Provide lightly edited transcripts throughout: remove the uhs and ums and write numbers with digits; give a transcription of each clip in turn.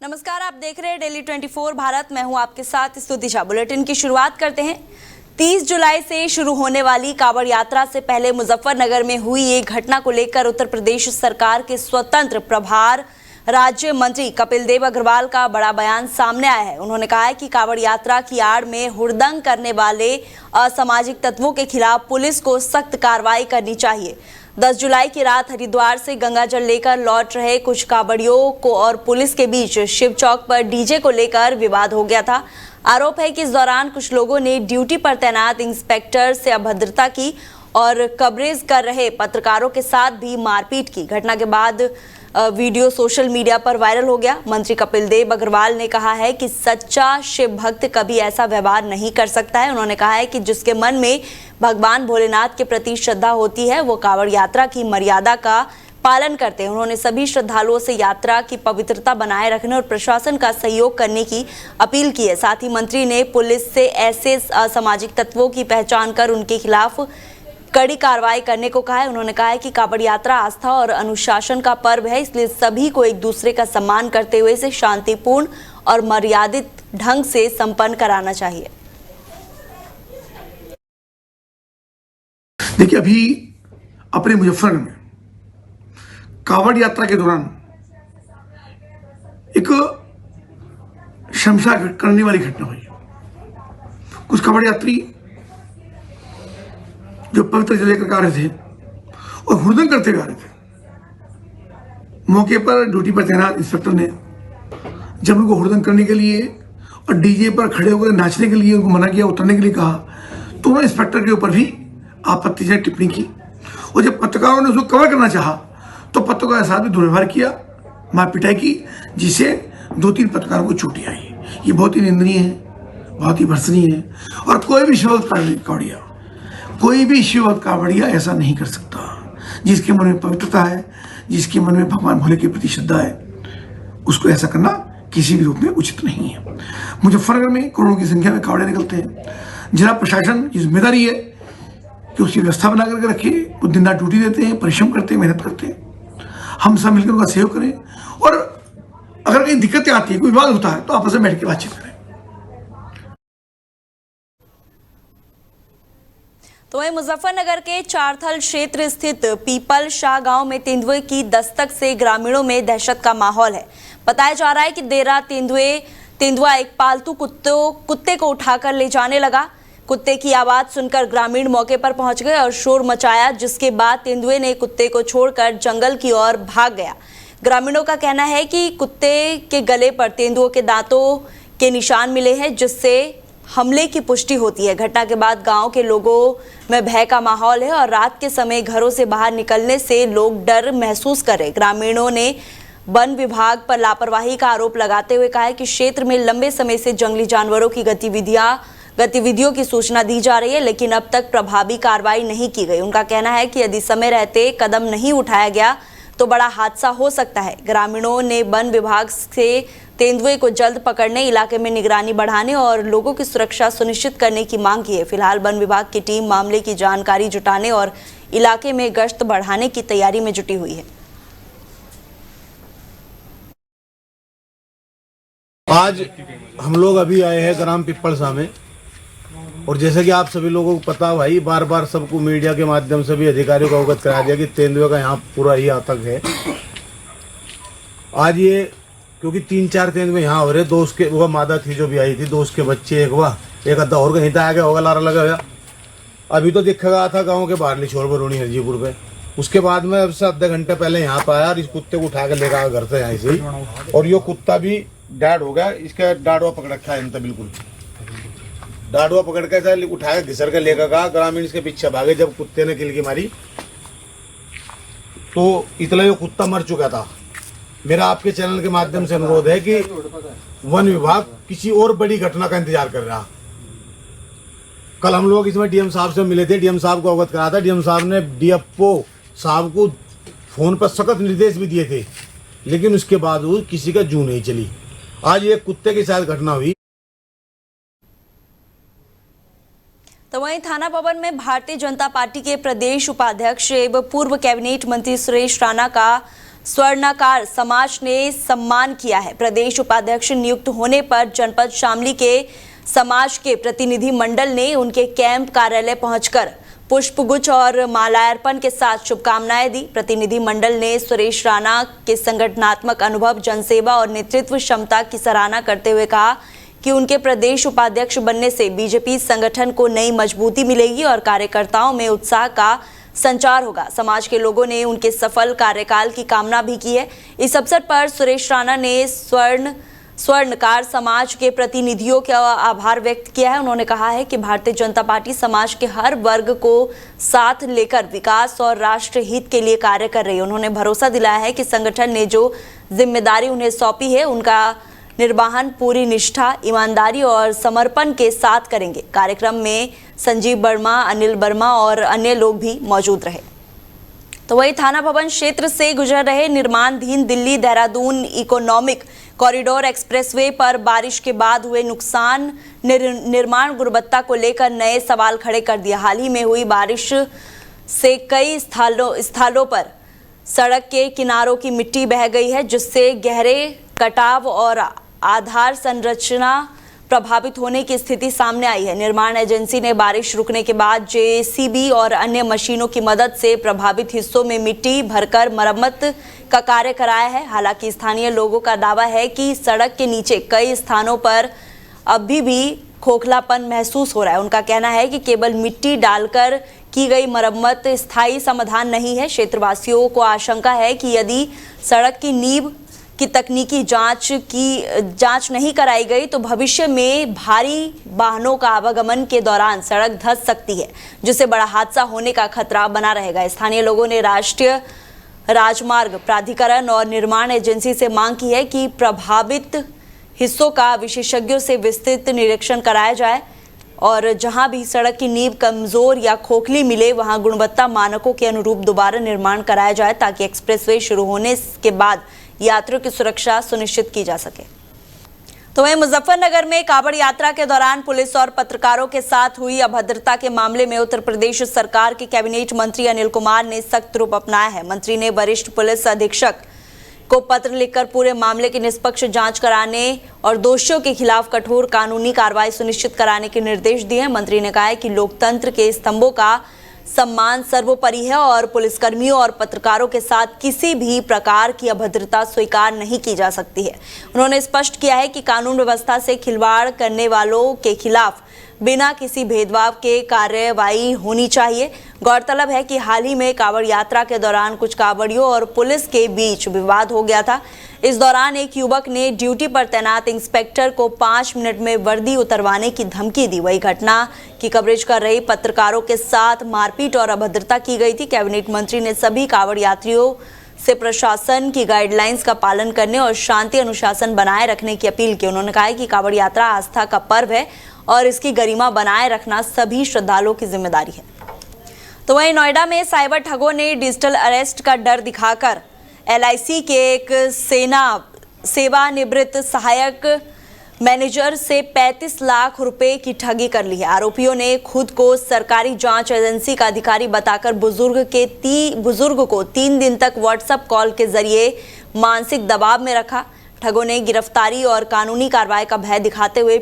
नमस्कार, आप देख रहे हैं डेली 24 भारत। मैं हूं आपके साथ स्तुति। बुलेटिन की शुरुआत करते हैं। 30 जुलाई से शुरू होने वाली कांवड़ यात्रा से पहले मुजफ्फरनगर में हुई एक घटना को लेकर उत्तर प्रदेश सरकार के स्वतंत्र प्रभार राज्य मंत्री कपिल देव अग्रवाल का बड़ा बयान सामने आया है। उन्होंने कहा है कि कांवड़ यात्रा की आड़ में हुड़दंग करने वाले असामाजिक तत्वों के खिलाफ पुलिस को सख्त कार्रवाई करनी चाहिए। 10 जुलाई की रात हरिद्वार से गंगा जल लेकर लौट रहे कुछ कांवड़ियों को और पुलिस के बीच शिव चौक पर डीजे को लेकर विवाद हो गया था। आरोप है कि इस दौरान कुछ लोगों ने ड्यूटी पर तैनात इंस्पेक्टर से अभद्रता की और कवरेज कर रहे पत्रकारों के साथ भी मारपीट की। घटना के बाद वीडियो सोशल मीडिया पर वायरल हो गया। मंत्री कपिल देव अग्रवाल ने कहा है कि सच्चा शिव भक्त कभी ऐसा व्यवहार नहीं कर सकता है। उन्होंने कहा है कि जिसके मन में भगवान भोलेनाथ के प्रति श्रद्धा होती है वो कांवड़ यात्रा की मर्यादा का पालन करते हैं। उन्होंने सभी श्रद्धालुओं से यात्रा की पवित्रता बनाए रखने और प्रशासन का सहयोग करने की अपील की है। साथ ही मंत्री ने पुलिस से ऐसे असामाजिक तत्वों की पहचान कर उनके खिलाफ कड़ी कार्रवाई करने को कहा है। उन्होंने कहा है कि कांवड़ यात्रा आस्था और अनुशासन का पर्व है, इसलिए सभी को एक दूसरे का सम्मान करते हुए इसे शांतिपूर्ण और मर्यादित ढंग से संपन्न कराना चाहिए। देखिए, अभी अपने मुजफ्फरनगर में कांवड़ यात्रा के दौरान एक शर्मसार करने वाली घटना हुई। कुछ कांवड़ यात्री जो पवित्र जल लेकर आ रहे थे और हुड़दंग करते हुए आ रहे थे। मौके पर ड्यूटी पर तैनात इंस्पेक्टर ने जब उनको हुड़दंग करने के लिए और डीजे पर खड़े होकर नाचने के लिए उनको मना किया, उतरने के लिए कहा, तो उन्होंने इंस्पेक्टर के ऊपर भी आपत्तिजनक टिप्पणी की। और जब पत्रकारों ने उसको कवर करना चाहा तो पत्रकारों के साथ भी दुर्व्यवहार किया, मार पिटाई की, जिससे 2-3 पत्रकारों को चोटें आई। ये बहुत ही निंदनीय है, बहुत ही भर्त्सनीय है। और कोई भी शिव कांवड़िया ऐसा नहीं कर सकता। जिसके मन में पवित्रता है, जिसके मन में भगवान भोले के प्रति श्रद्धा है, उसको ऐसा करना किसी भी रूप में उचित नहीं है। मुजफ्फरनगर में करोड़ों की संख्या में कांवड़े निकलते हैं। जिला प्रशासन की जिम्मेदारी है कि उसकी व्यवस्था बना करके रखे। वो दिन रात ड्यूटी देते हैं, परिश्रम करते हैं, मेहनत करते हैं। हम सब मिलकर उनका सहयोग करें और अगर कहीं दिक्कतें आती है, कोई विवाद होता है, तो आपस में बैठ के बातचीत करें। तो वहीं मुजफ्फरनगर के चारथल क्षेत्र स्थित पीपल शाह गांव में तेंदुए की दस्तक से ग्रामीणों में दहशत का माहौल है। बताया जा रहा है कि देर रात तेंदुआ एक पालतू कुत्ते को उठाकर ले जाने लगा। कुत्ते की आवाज सुनकर ग्रामीण मौके पर पहुंच गए और शोर मचाया, जिसके बाद तेंदुए ने कुत्ते को छोड़कर जंगल की ओर भाग गया। ग्रामीणों का कहना है कि कुत्ते के गले पर तेंदुओं के दांतों के निशान मिले हैं, जिससे हमले की पुष्टि होती है। घटना के बाद गांव के लोगों में भय का माहौल है और रात के समय घरों से बाहर निकलने से लोग डर महसूस कर रहे। ग्रामीणों ने वन विभाग पर लापरवाही का आरोप लगाते हुए कहा है कि क्षेत्र में लंबे समय से जंगली जानवरों की गतिविधियों की सूचना दी जा रही है, लेकिन अब तक प्रभावी कार्रवाई नहीं की गई। उनका कहना है कि यदि समय रहते कदम नहीं उठाया गया तो बड़ा हादसा हो सकता है। ग्रामीणों ने वन विभाग से तेंदुए को जल्द पकड़ने, इलाके में निगरानी बढ़ाने और लोगों की सुरक्षा सुनिश्चित करने की मांग की है। फिलहाल वन विभाग की टीम मामले की जानकारी जुटाने और इलाके में गश्त बढ़ाने की तैयारी में जुटी हुई है। आज हम लोग अभी आए हैं ग्राम पिपलसा में, और जैसे कि आप सभी लोगों को पता भाई, बार बार सबको मीडिया के माध्यम से भी अधिकारियों को अवगत करा दिया कि तेंदुए का यहाँ पूरा ही आतंक है। आज ये क्योंकि 3-4 तेंदुए यहाँ हो रहे, दोस्त के वो मादा थी जो भी आई थी, दोस्त के बच्चे एक अद्धा और कहीं आ गया होगा, लारा लगा हुआ। अभी तो दिखा गया था गाँव के बाहर छोड़ बरूनी हरजीपुर पे। उसके बाद में अब से आधे घंटे पहले यहाँ पे आया और इस कुत्ते को उठा के लेकर आया घर से यहाँ से ही, और ये कुत्ता भी डैड हो गया। इसका डाडवा पकड़ रखा है इनका, बिल्कुल डाडवा पकड़ के उठा के घिसर के लेकर गया। ग्रामीण इसके पीछे भागे। जब कुत्ते ने किलकी मारी तो इतना ये कुत्ता मर चुका था। मेरा आपके चैनल के माध्यम से अनुरोध है कि वन विभाग किसी और बड़ी घटना का इंतजार कर रहा। कल हम लोग इसमें डीएम साहब से मिले थे, डीएम साहब को अवगत करा था। डीएम साहब ने डीएफओ साहब को फोन पर सख्त निर्देश भी दिए थे, लेकिन उसके बावजूद किसी का जू नहीं चली। आज ये कुत्ते के साथ घटना हुई। तो वहीं थाना भवन में भारतीय जनता पार्टी के प्रदेश उपाध्यक्ष एवं पूर्व कैबिनेट मंत्री सुरेश राणा का स्वर्णकार समाज ने सम्मान किया है। प्रदेश उपाध्यक्ष नियुक्त होने पर जनपद शामली के समाज के प्रतिनिधि मंडल ने उनके कैंप कार्यालय पहुंचकर पुष्पगुच्छ और माल्यार्पण के साथ शुभकामनाएं दी। प्रतिनिधि मंडल ने सुरेश राणा के संगठनात्मक अनुभव, जनसेवा और नेतृत्व क्षमता की सराहना करते हुए कहा कि उनके प्रदेश उपाध्यक्ष बनने से बीजेपी संगठन को नई मजबूती मिलेगी और कार्यकर्ताओं में उत्साह का संचार होगा। समाज के लोगों ने उनके सफल कार्यकाल की कामना भी की है। इस अवसर पर सुरेश राणा ने स्वर्णकार समाज के प्रतिनिधियों का आभार व्यक्त किया है। उन्होंने कहा है कि भारतीय जनता पार्टी समाज के हर वर्ग को साथ लेकर विकास और राष्ट्र हित के लिए कार्य कर रही है। उन्होंने भरोसा दिलाया है कि संगठन ने जो जिम्मेदारी उन्हें सौंपी है उनका निर्वहन पूरी निष्ठा, ईमानदारी और समर्पण के साथ करेंगे। कार्यक्रम में संजीव वर्मा, अनिल वर्मा और अन्य लोग भी मौजूद रहे। तो वही थाना भवन क्षेत्र से गुजर रहे निर्माणाधीन Delhi Dehradun economic corridor expressway पर बारिश के बाद हुए नुकसान निर्माण गुणवत्ता को लेकर नए सवाल खड़े कर दिया। हाल ही में हुई बारिश से कई स्थलों पर सड़क के किनारों की मिट्टी बह गई है, जिससे गहरे कटाव और आधार संरचना प्रभावित होने की स्थिति सामने आई है। निर्माण एजेंसी ने बारिश रुकने के बाद जेसीबी और अन्य मशीनों की मदद से प्रभावित हिस्सों में मिट्टी भरकर मरम्मत का कार्य कराया है। हालांकि स्थानीय लोगों का दावा है कि सड़क के नीचे कई स्थानों पर अभी भी खोखलापन महसूस हो रहा है। उनका कहना है कि केवल मिट्टी डालकर की गई मरम्मत स्थायी समाधान नहीं है। क्षेत्रवासियों को आशंका है कि यदि सड़क की नींव की तकनीकी जांच नहीं कराई गई तो भविष्य में भारी वाहनों का आवागमन के दौरान सड़क धंस सकती है, जिससे बड़ा हादसा होने का खतरा बना रहेगा। स्थानीय लोगों ने राष्ट्रीय राजमार्ग प्राधिकरण और निर्माण एजेंसी से मांग की है कि प्रभावित हिस्सों का विशेषज्ञों से विस्तृत निरीक्षण कराया जाए और जहां भी सड़क की नींव कमजोर या खोखली मिले वहां गुणवत्ता मानकों के अनुरूप दोबारा निर्माण कराया जाए, ताकि एक्सप्रेसवे शुरू होने के बाद यात्रियों की सुरक्षा सुनिश्चित की जा सके। तो वहीं मुजफ्फरनगर में कांवड़ यात्रा के दौरान पुलिस और पत्रकारों के साथ हुई अभद्रता के मामले में उत्तर प्रदेश सरकार के कैबिनेट मंत्री अनिल कुमार ने सख्त रूप अपनाया है। मंत्री ने वरिष्ठ पुलिस अधीक्षक को पत्र लिखकर पूरे मामले की निष्पक्ष जांच कराने और दोषियों के खिलाफ कठोर कानूनी कार्रवाई सुनिश्चित कराने के निर्देश दिए हैं। मंत्री ने कहा है कि लोकतंत्र के स्तंभों का सम्मान सर्वोपरि है और पुलिसकर्मियों और पत्रकारों के साथ किसी भी प्रकार की अभद्रता स्वीकार नहीं की जा सकती है। उन्होंने स्पष्ट किया है कि कानून व्यवस्था से खिलवाड़ करने वालों के खिलाफ बिना किसी भेदभाव के कार्रवाई होनी चाहिए। गौरतलब है कि हाल ही में कांवड़ यात्रा के दौरान कुछ कांवड़ियों और पुलिस के बीच विवाद हो गया था। इस दौरान एक युवक ने ड्यूटी पर तैनात इंस्पेक्टर को 5 मिनट में वर्दी उतरवाने की धमकी दी। वही घटना की कवरेज कर रही पत्रकारों के साथ मारपीट और अभद्रता की गई थी। कैबिनेट मंत्री ने सभी कांवड़ यात्रियों से प्रशासन की गाइडलाइंस का पालन करने और शांति अनुशासन बनाए रखने की अपील की। उन्होंने कहा कि कांवड़ यात्रा आस्था का पर्व है और इसकी गरिमा बनाए रखना सभी श्रद्धालुओं की जिम्मेदारी है। तो वहीं नोएडा में साइबर ठगों ने डिजिटल अरेस्ट का डर दिखाकर LIC के एक सेवानिवृत्त सहायक मैनेजर से 35 लाख रुपए की ठगी कर ली है। आरोपियों ने खुद को सरकारी जांच एजेंसी का अधिकारी बताकर बुजुर्ग को 3 दिन तक व्हाट्सएप कॉल के जरिए मानसिक दबाव में रखा। ठगों ने गिरफ्तारी और कानूनी कार्रवाई का भय दिखाते हुए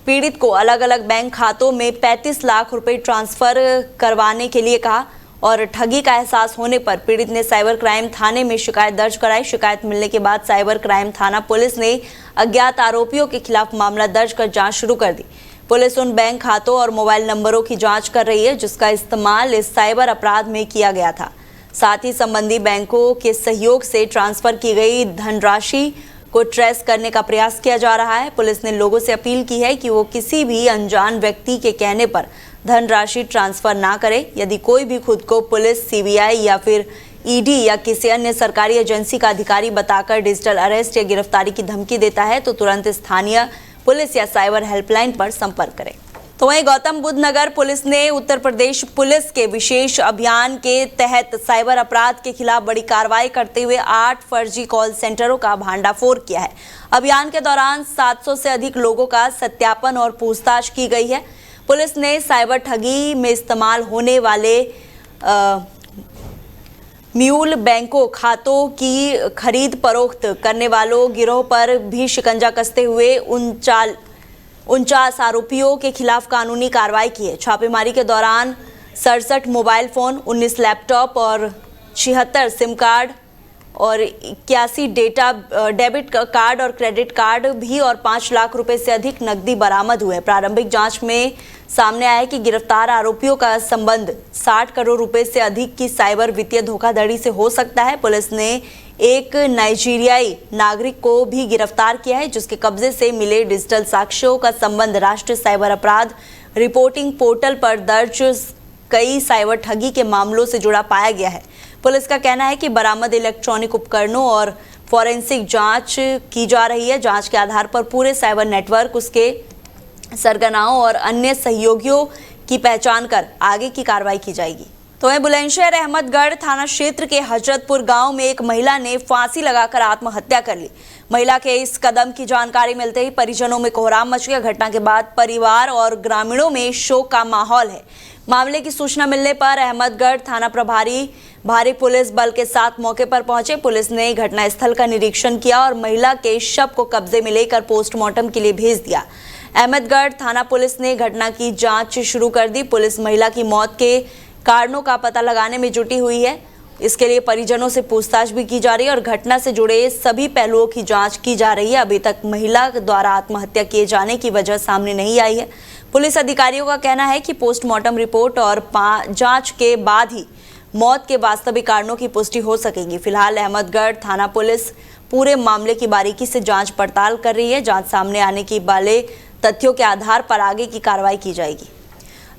पीड़ित को अलग अलग बैंक खातों में 35 लाख रुपए ट्रांसफर करवाने के लिए कहा और ठगी का एहसास होने पर पीड़ित ने साइबर क्राइम थाने में शिकायत दर्ज कराई। शिकायत मिलने के बाद साइबर क्राइम थाना पुलिस ने अज्ञात आरोपियों के खिलाफ मामला दर्ज कर जांच शुरू कर दी। पुलिस उन बैंक खातों और मोबाइल नंबरों की जांच कर रही है जिसका इस्तेमाल इस साइबर अपराध में किया गया था। साथ ही संबंधी बैंकों के सहयोग से ट्रांसफर की गई धनराशि को ट्रेस करने का प्रयास किया जा रहा है। पुलिस ने लोगों से अपील की है कि वो किसी भी अनजान व्यक्ति के कहने पर धनराशि ट्रांसफर ना करे। यदि कोई भी खुद को पुलिस, CBI या फिर ED या किसी अन्य सरकारी एजेंसी का अधिकारी बताकर डिजिटल अरेस्ट या गिरफ्तारी की धमकी देता है तो तुरंत स्थानीय पुलिस या साइबर हेल्पलाइन पर संपर्क करें। तो वहीं गौतम बुद्ध नगर पुलिस ने उत्तर प्रदेश पुलिस के विशेष अभियान के तहत साइबर अपराध के खिलाफ बड़ी कार्रवाई करते हुए 8 फर्जी कॉल सेंटरों का भांडाफोड़ किया है। अभियान के दौरान 700 से अधिक लोगों का सत्यापन और पूछताछ की गई है। पुलिस ने साइबर ठगी में इस्तेमाल होने वाले म्यूल बैंकों खातों की खरीद फरोख्त करने वालों गिरोह पर भी शिकंजा कसते हुए 49 आरोपियों के खिलाफ कानूनी कार्रवाई की है। छापेमारी के दौरान 67 मोबाइल फोन, 19 लैपटॉप और 76 सिम कार्ड और 81 डेबिट कार्ड और क्रेडिट कार्ड भी और 5 लाख रुपए से अधिक नकदी बरामद हुए। प्रारंभिक जांच में सामने आया कि गिरफ्तार आरोपियों का संबंध 60 करोड़ रुपए से अधिक की साइबर वित्तीय धोखाधड़ी से हो सकता है। पुलिस ने एक नाइजीरियाई नागरिक को भी गिरफ्तार किया है, जिसके कब्जे से मिले डिजिटल साक्ष्यों का संबंध राष्ट्रीय साइबर अपराध रिपोर्टिंग पोर्टल पर दर्ज कई साइबर ठगी के मामलों से जुड़ा पाया गया है। पुलिस का कहना है कि बरामद इलेक्ट्रॉनिक उपकरणों और फॉरेंसिक जांच की जा रही है। जांच के आधार पर पूरे साइबर नेटवर्क, उसके सरगनाओं और अन्य सहयोगियों की पहचान कर आगे की कार्रवाई की जाएगी। तो वहीं बुलंदशहर अहमदगढ़ थाना क्षेत्र के हजरतपुर गांव में एक महिला ने फांसी लगाकर आत्महत्या कर ली। महिला के इस कदम की जानकारी मिलते ही परिजनों में कोहराम मच गया। घटना के बाद परिवार और ग्रामीणों में शोक का माहौल है। मामले की सूचना मिलने पर अहमदगढ़ थाना प्रभारी भारी पुलिस बल के साथ मौके पर पहुंचे। पुलिस ने घटनास्थल का निरीक्षण किया और महिला के शव को कब्जे में लेकर पोस्टमार्टम के लिए भेज दिया। अहमदगढ़ थाना पुलिस ने घटना की जांच शुरू कर दी। पुलिस महिला की मौत के कारणों का पता लगाने में जुटी हुई है। इसके लिए परिजनों से पूछताछ भी की जा रही है और घटना से जुड़े सभी पहलुओं की जांच की जा रही है। अभी तक महिला द्वारा आत्महत्या किए जाने की वजह सामने नहीं आई है। पुलिस अधिकारियों का कहना है कि पोस्टमार्टम रिपोर्ट और जांच के बाद ही मौत के वास्तविक कारणों की पुष्टि हो सकेगी। फिलहाल अहमदगढ़ थाना पुलिस पूरे मामले की बारीकी से जांच पड़ताल कर रही है। जांच सामने आने की वाले तथ्यों के आधार पर आगे की कार्रवाई की जाएगी।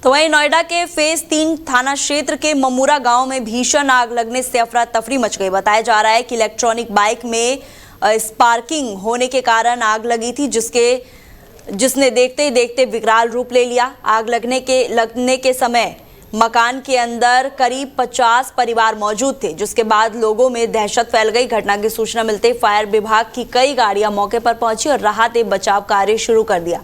तो वहीं नोएडा के फेज 3 थाना क्षेत्र के ममूरा गांव में भीषण आग लगने से अफरा तफरी मच गई। बताया जा रहा है कि इलेक्ट्रॉनिक बाइक में स्पार्किंग होने के कारण आग लगी थी, जिसने देखते ही देखते विकराल रूप ले लिया। आग लगने के समय मकान के अंदर करीब 50 परिवार मौजूद थे, जिसके बाद लोगों में दहशत फैल गई। घटना की सूचना मिलते ही फायर विभाग की कई गाड़ियां मौके पर पहुंची और राहत बचाव कार्य शुरू कर दिया।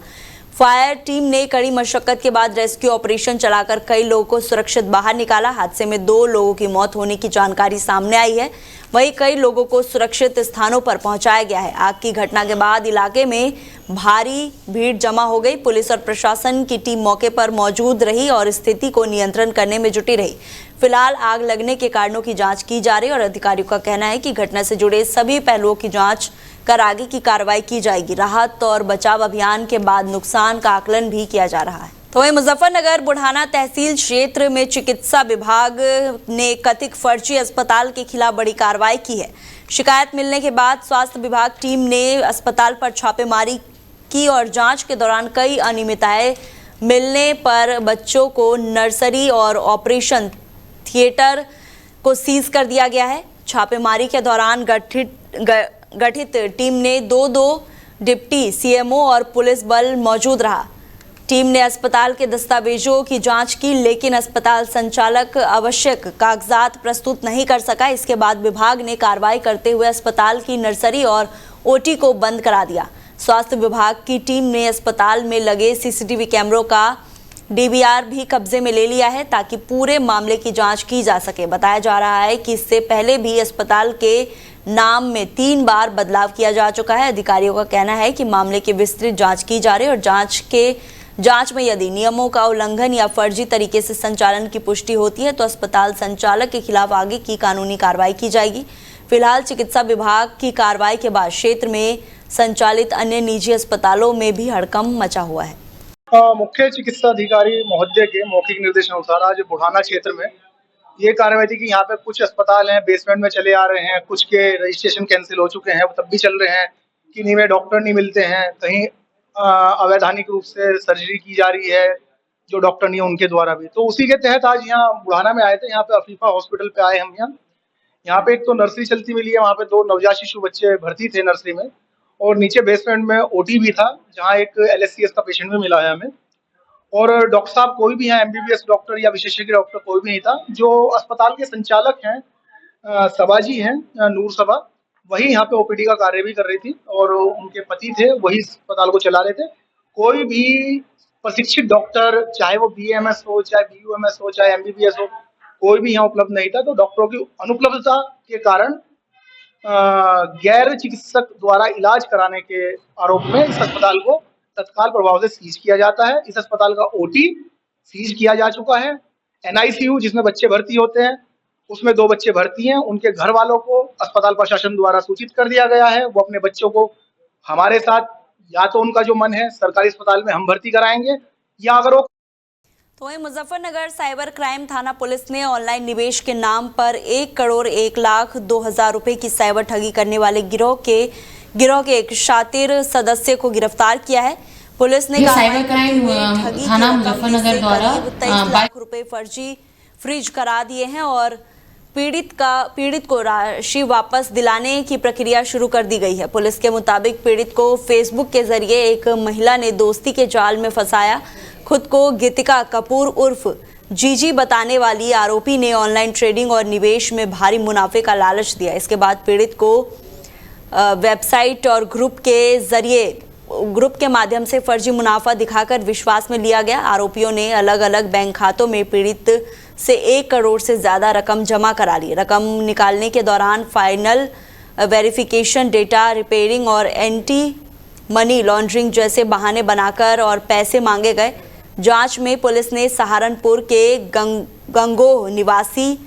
फायर टीम ने कड़ी मशक्कत के बाद रेस्क्यू ऑपरेशन चलाकर कई लोगों को सुरक्षित बाहर निकाला। हादसे में 2 लोगों की मौत होने की जानकारी सामने आई है। वहीं कई लोगों को सुरक्षित स्थानों पर पहुंचाया गया है। आग की घटना के बाद इलाके में भारी भीड़ जमा हो गई। पुलिस और प्रशासन की टीम मौके पर मौजूद रही और स्थिति को नियंत्रण करने में जुटी रही। फिलहाल आग लगने के कारणों की जांच की जा रही है और अधिकारियों का कहना है कि घटना से जुड़े सभी पहलुओं की जांच कर आगे की कार्रवाई की जाएगी। राहत और बचाव अभियान के बाद नुकसान का आकलन भी किया जा रहा है। तो वहीं मुजफ्फरनगर बुढ़ाना तहसील क्षेत्र में चिकित्सा विभाग ने कथित फर्जी अस्पताल के खिलाफ बड़ी कार्रवाई की है। शिकायत मिलने के बाद स्वास्थ्य विभाग टीम ने अस्पताल पर छापेमारी की और जांच के दौरान कई अनियमितताएं मिलने पर बच्चों को नर्सरी और ऑपरेशन थिएटर को सीज कर दिया गया है। छापेमारी के दौरान गठित टीम ने 2 डिप्टी सीएमओ और पुलिस बल मौजूद रहा। टीम ने अस्पताल के दस्तावेजों की जांच की, लेकिन अस्पताल संचालक आवश्यक कागजात प्रस्तुत नहीं कर सका। इसके बाद विभाग ने कार्रवाई करते हुए अस्पताल की नर्सरी और ओटी को बंद करा दिया। स्वास्थ्य विभाग की टीम ने अस्पताल में लगे सीसीटीवी कैमरों का डीवीआर भी कब्जे में ले लिया है, ताकि पूरे मामले की जांच की जा सके। बताया जा रहा है कि इससे पहले भी अस्पताल के नाम में 3 बार बदलाव किया जा चुका है। अधिकारियों का कहना है कि मामले की विस्तृत जांच की जा रही है और जांच में यदि नियमों का उल्लंघन या फर्जी तरीके से संचालन की पुष्टि होती है तो अस्पताल संचालक के खिलाफ आगे की कानूनी कार्रवाई की जाएगी। फिलहाल चिकित्सा विभाग की कार्रवाई के बाद क्षेत्र में संचालित अन्य निजी अस्पतालों में भी हड़कंप मचा हुआ है। मुख्य चिकित्सा अधिकारी महोदय के मौखिक निर्देशानुसार आज बुढ़ाना क्षेत्र में ये कार्रवाई थी कि यहाँ पे कुछ अस्पताल हैं बेसमेंट में चले आ रहे हैं, कुछ के रजिस्ट्रेशन कैंसिल हो चुके हैं, तब भी चल रहे हैं, किन्हीं में डॉक्टर नहीं मिलते हैं, कहीं अवैधानिक रूप से सर्जरी की जा रही है जो डॉक्टर नहीं है उनके द्वारा भी। तो उसी के तहत आज यहाँ बुढ़ाना में आए थे। यहाँ पे अफीफा हॉस्पिटल पे आए हम। यहाँ पे एक तो नर्सरी चलती मिली है, वहाँ पे 2 नवजात शिशु बच्चे भर्ती थे नर्सरी में, और नीचे बेसमेंट में ओटी भी था जहाँ एक LSCS का पेशेंट भी मिला है हमें। और डॉक्टर साहब कोई भी है, MBBS डॉक्टर या विशेषज्ञ डॉक्टर कोई भी नहीं था। जो अस्पताल के संचालक हैं सबाजी हैं, नूर सबा, वही यहाँ पे OPD का कार्य भी कर रही थी और उनके पति थे, वही अस्पताल को चला रहे थे। कोई भी प्रशिक्षित डॉक्टर, चाहे वो BAMS हो, चाहे BUMS हो, चाहे MBBS हो, कोई भी यहाँ उपलब्ध नहीं था। तो डॉक्टरों की अनुपलब्धता के कारण गैर चिकित्सक द्वारा इलाज कराने के आरोप में इस अस्पताल को तत्काल प्रभाव से सीज किया जाता है। इस अस्पताल का ओटी सीज किया जा चुका है। एनआईसीयू जिसमें बच्चे भर्ती होते हैं, उसमें 2 बच्चे भर्ती हैं। उनके घर वालों को अस्पताल प्रशासन द्वारा सूचित कर दिया गया है। वो अपने बच्चों को हमारे साथ, या तो उनका जो मन है सरकारी अस्पताल में हम भर्ती कराएंगे, या अगर वो तो वहीं मुजफ्फरनगर साइबर क्राइम थाना पुलिस ने ऑनलाइन निवेश के नाम पर 1,01,02,000 रुपए की साइबर ठगी करने वाले गिरोह के एक शातिर सदस्य को गिरफ्तार किया है। पुलिस ने साइबर क्राइम थाना मुजफ्फरनगर द्वारा 23 लाख रुपए फर्जी फ्रीज करा दिए हैं और पीड़ित को राशि वापस दिलाने की प्रक्रिया शुरू कर दी गई है। पुलिस के मुताबिक पीड़ित को फेसबुक के जरिए एक महिला ने दोस्ती के जाल में फंसाया। खुद को गीतिका कपूर उर्फ जीजी बताने वाली आरोपी ने ऑनलाइन ट्रेडिंग और निवेश में भारी मुनाफे का लालच दिया। इसके बाद पीड़ित को वेबसाइट और ग्रुप के माध्यम से फर्जी मुनाफा दिखाकर विश्वास में लिया गया। आरोपियों ने अलग अलग बैंक खातों में पीड़ित से 1 करोड़ से ज्यादा रकम जमा करा ली। रकम निकालने के दौरान फाइनल वेरिफिकेशन, डेटा रिपेयरिंग और एंटी मनी लॉन्ड्रिंग जैसे बहाने बनाकर और पैसे मांगे गए। जांच में पुलिस ने सहारनपुर के गंगोह निवासी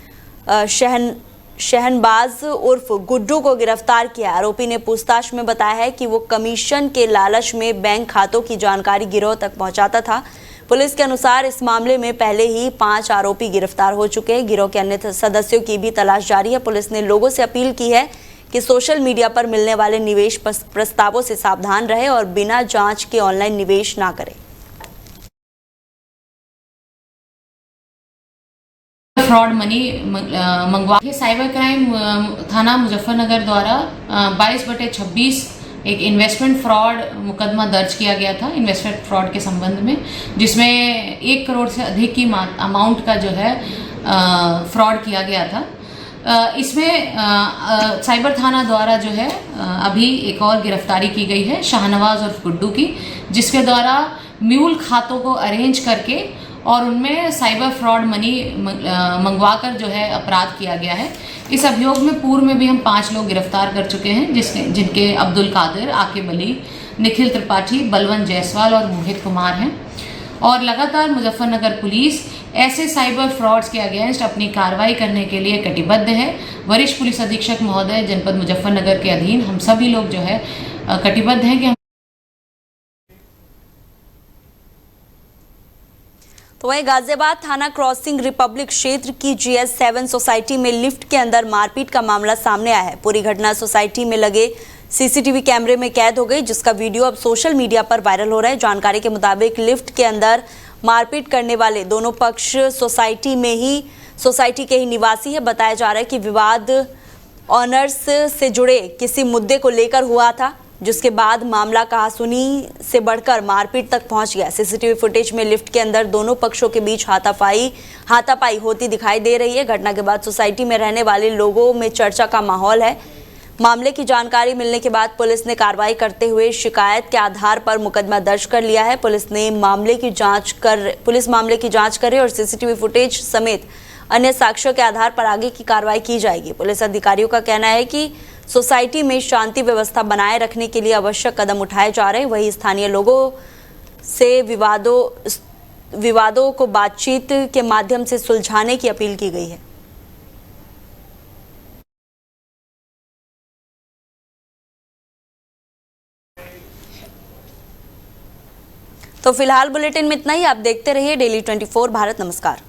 शहनबाज उर्फ गुड्डू को गिरफ्तार किया। आरोपी ने पूछताछ में बताया है कि वो कमीशन के लालच में बैंक खातों की जानकारी गिरोह तक पहुंचाता था। पुलिस के अनुसार इस मामले में पहले ही 5 आरोपी गिरफ्तार हो चुके हैं। गिरोह के अन्य सदस्यों की भी तलाश जारी है। पुलिस ने लोगों से अपील की है कि सोशल मीडिया पर मिलने वाले निवेश प्रस्तावों से सावधान रहे और बिना जांच के ऑनलाइन निवेश ना करें। फ्रॉड मनी मंगवा के साइबर क्राइम थाना मुजफ्फरनगर द्वारा 22/26 एक इन्वेस्टमेंट फ्रॉड मुकदमा दर्ज किया गया था इन्वेस्टमेंट फ्रॉड के संबंध में, जिसमें 1 करोड़ से अधिक की अमाउंट का जो है फ्रॉड किया गया था। इसमें साइबर थाना द्वारा जो है अभी एक और गिरफ्तारी की गई है शाहनवाज और गुड्डू की, जिसके द्वारा म्यूल खातों को अरेंज करके और उनमें साइबर फ्रॉड मनी मंगवाकर जो है अपराध किया गया है। इस अभियोग में पूर्व में भी हम 5 लोग गिरफ्तार कर चुके हैं, जिनके अब्दुल कादिर, आकिब अली, निखिल त्रिपाठी, बलवंत जायसवाल और मोहित कुमार हैं। और लगातार मुजफ्फरनगर पुलिस ऐसे साइबर फ्रॉड्स के अगेंस्ट अपनी कार्रवाई करने के लिए कटिबद्ध है। वरिष्ठ पुलिस अधीक्षक महोदय जनपद मुजफ्फरनगर के अधीन हम सभी लोग जो है कटिबद्ध हैं कि तो वहीं गाजियाबाद थाना क्रॉसिंग रिपब्लिक क्षेत्र की GS7 सोसाइटी में लिफ्ट के अंदर मारपीट का मामला सामने आया है। पूरी घटना सोसाइटी में लगे CCTV कैमरे में कैद हो गई, जिसका वीडियो अब सोशल मीडिया पर वायरल हो रहा है। जानकारी के मुताबिक लिफ्ट के अंदर मारपीट करने वाले दोनों पक्ष सोसाइटी के ही निवासी है। बताया जा रहा है कि विवाद ऑनर्स से जुड़े किसी मुद्दे को लेकर हुआ था, जिसके बाद मामला कहासुनी से बढ़कर मारपीट तक पहुंच गया। CCTV फुटेज में लिफ्ट के अंदर दोनों पक्षों के बीच हाथापाई होती दिखाई दे रही है। घटना के बाद सोसाइटी में रहने वाले लोगों में चर्चा का माहौल है। मामले की जानकारी मिलने के बाद पुलिस ने कार्रवाई करते हुए शिकायत के आधार पर मुकदमा दर्ज कर लिया है। पुलिस मामले की जांच कर रही है और CCTV फुटेज समेत अन्य साक्ष्यों के आधार पर आगे की कार्रवाई की जाएगी। पुलिस अधिकारियों का कहना है कि सोसाइटी में शांति व्यवस्था बनाए रखने के लिए आवश्यक कदम उठाए जा रहे हैं। वहीं स्थानीय लोगों से विवादों को बातचीत के माध्यम से सुलझाने की अपील की गई है। तो फिलहाल बुलेटिन में इतना ही। आप देखते रहिए डेली 24 भारत। नमस्कार।